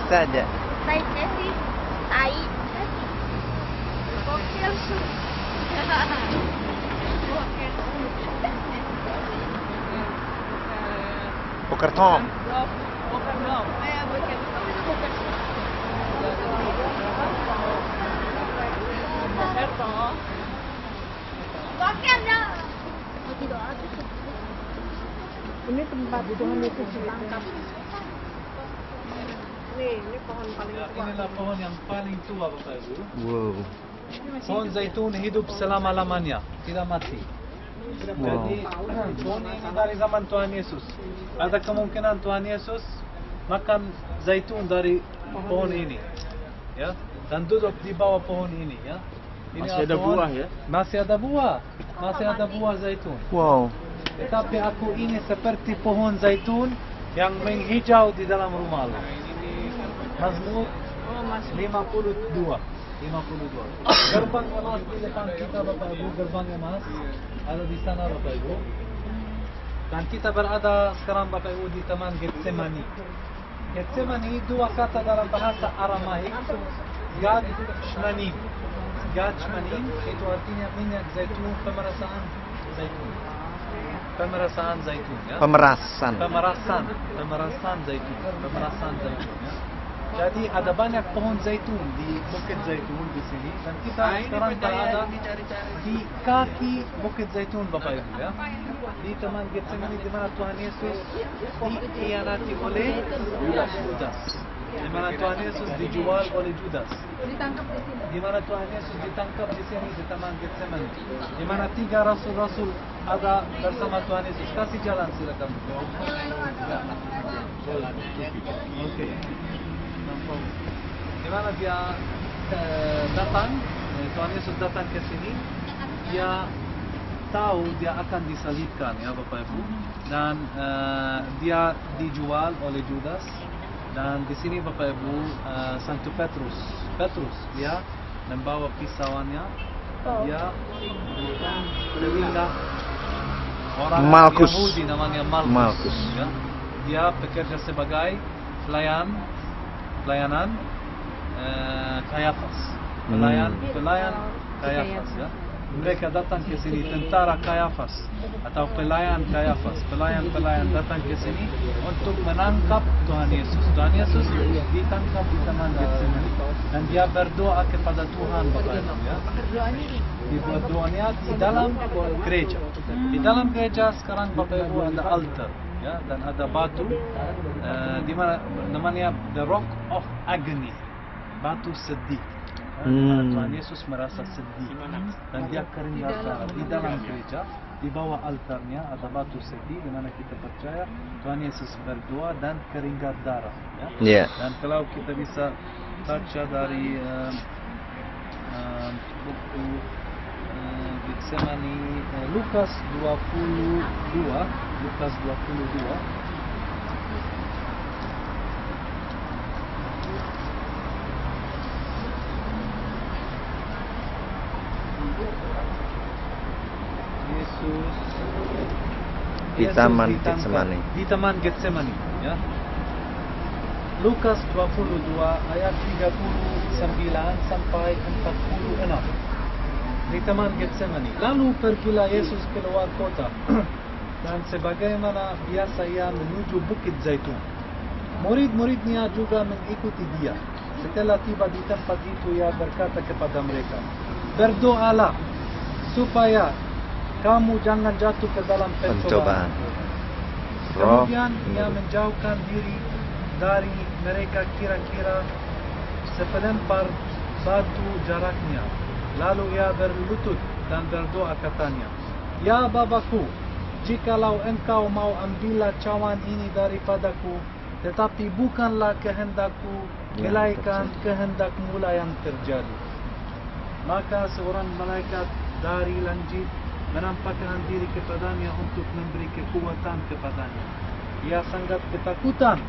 saja. Tai Cesi. Tai Cesi. Gokil su. Pokerton. Gokil dong. Tidak ada. Ini tempat Tuhan Yesus ditangkap. Ini pohon paling tua. Inilah pohon yang paling tua Bapak Ibu. Wow. Pohon zaitun hidup selama-lamanya, tidak mati. Wow. Jadi pohon ini dari zaman Tuhan Yesus. Ada kemungkinan Tuhan Yesus makan zaitun dari pohon ini, ya, dan duduk di bawah pohon ini, ya. Ini Masih ada pohon- buah, ya? Masih ada buah, masih ada buah zaitun. Wow. Tetapi aku ini seperti pohon zaitun yang menghijau di dalam rumah Allah. Mazmur 52. Gerbang emas di depan kita Bapak Ibu, gerbang emas ada di sana Bapak Ibu. Dan kita berada sekarang Bapak Ibu di Taman Getsemani. Getsemani dua kata dalam bahasa Aramaik, Gad Shmanim. Gad Shmanim itu artinya minyak zaitun, pemerasaan zaitun. Pemerasaan zaitun, ya. Pemerasan. Pemerasan zaitun, ya. Jadi ada banyak pohon zaitun di Bukit Zaitun di sini dan kita sekarang berada di kaki Bukit Zaitun Bapak Ibu, ya. Di Taman Getsemani di mana Tuhan Yesus dikhianati oleh Judas. Di mana Tuhan Yesus dijual oleh Judas. Di mana Tuhan Yesus ditangkap di sini di Taman Getsemani. Di mana 3 rasul-rasul ada bersama Tuhan Yesus. Kasih jalan silakan. Oke. Di mana dia datang, Tuhan Yesus datang ke sini, dia tahu dia akan disalibkan, ya Bapak Ibu, dan dia dijual oleh Judas. Dan di sini Bapak Ibu, Santo Petrus dia membawa pisauannya, dia berilah orang Malkus. Yahudi namanya Malkus. Ya. Dia bekerja sebagai pelayanan Kayafas, pelayan Kayafas, ya. Mereka datang ke sini, tentara Kayafas atau pelayan Kayafas, pelayan datang ke sini untuk menangkap Tuhan Yesus. Tuhan Yesus ditangkap di Taman Getsemani dan dia berdoa kepada Tuhan Bapak Ibu, ya. Berdoanya di dalam gereja. Di dalam gereja sekarang Bapak Ibu ada altar, ya, dan ada batu di mana namanya the rock of agony, batu sedih. Tuhan Yesus merasa sedih dan dia keringat darah di dalam gereja. Di bawah altarnya ada batu sedih di mana kita percaya Tuhan Yesus berdoa dan keringat darah, ya. Yeah. Dan kalau kita bisa baca dari buku Getsemani, Lukas 22. Yesus Di Taman ditangkap Getsemani. Di Taman Getsemani, ya. Lukas 22 ayat 39 sampai 46. Di Taman Getsemani. Lalu pergilah Yesus keluar kota dan sebagaimana biasa ia menuju Bukit Zaitun. Murid-muridnya juga mengikuti dia. Setelah tiba di tempat itu, ia berkata kepada mereka, "Berdoalah supaya kamu jangan jatuh ke dalam pencobaan." Kemudian ia menjauhkan diri dari mereka kira-kira sepelempar batu jaraknya. Lalu ia berlutut dan berdoa katanya, "Ya Bapakku, jikalau engkau mau ambillah cawan ini daripadaku, tetapi bukanlah kehendakku, melainkan kehendakmu lah yang terjadi." Maka seorang malaikat dari langit menampakkan diri kepadanya untuk memberi kekuatan kepadanya. Ia sangat ketakutan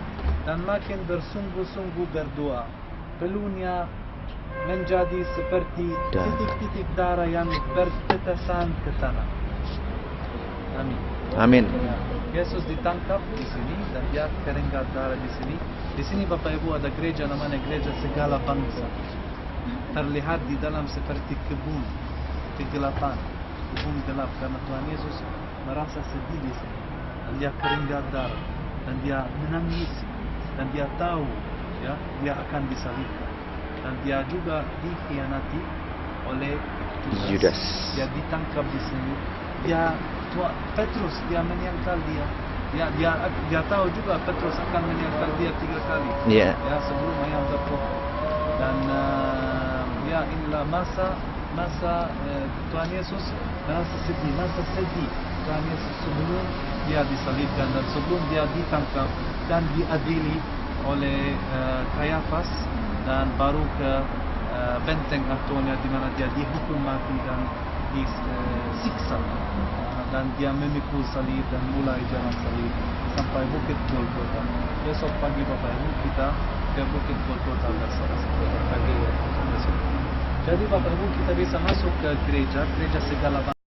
dan makin bersungguh-sungguh berdoa. Peluhnya menjadi seperti titik-titik darah yang bertetesan ke tanah. Amin. Amin. Ya. Yesus ditangkap di sini dan dia keringat darah di sini. Di sini Bapak Ibu ada gereja namanya gereja segala bangsa. Terlihat di dalam seperti kebun kegelapan, kebun gelap karena Tuhan Yesus merasa sedih di sini. Dan dia keringat darah dan dia menangis dan dia tahu ya dia akan disalibkan dan dia juga dikhianati oleh Judas. Dia ditangkap di sini. Petrus dia menyangkal dia tahu juga Petrus akan menyangkal dia 3 kali. Iya. Ya sebelum ayam berkokok. Dan ya inilah masa Tuhan Yesus merasa sedih, masa sedih Tuhan Yesus sebelum dia disalibkan dan sebelum dia ditangkap dan diadili oleh Kayafas dan baru ke benteng Antonia di mana dia dihukum mati dan disiksa dan dia memikul salib dan mulai jalan salib sampai Bukit Golgota. Besok pagi Bapak Ibu kita ke Bukit Golgota bersama-sama pagi besok. Jadi Bapak Ibu kita bisa masuk ke gereja segala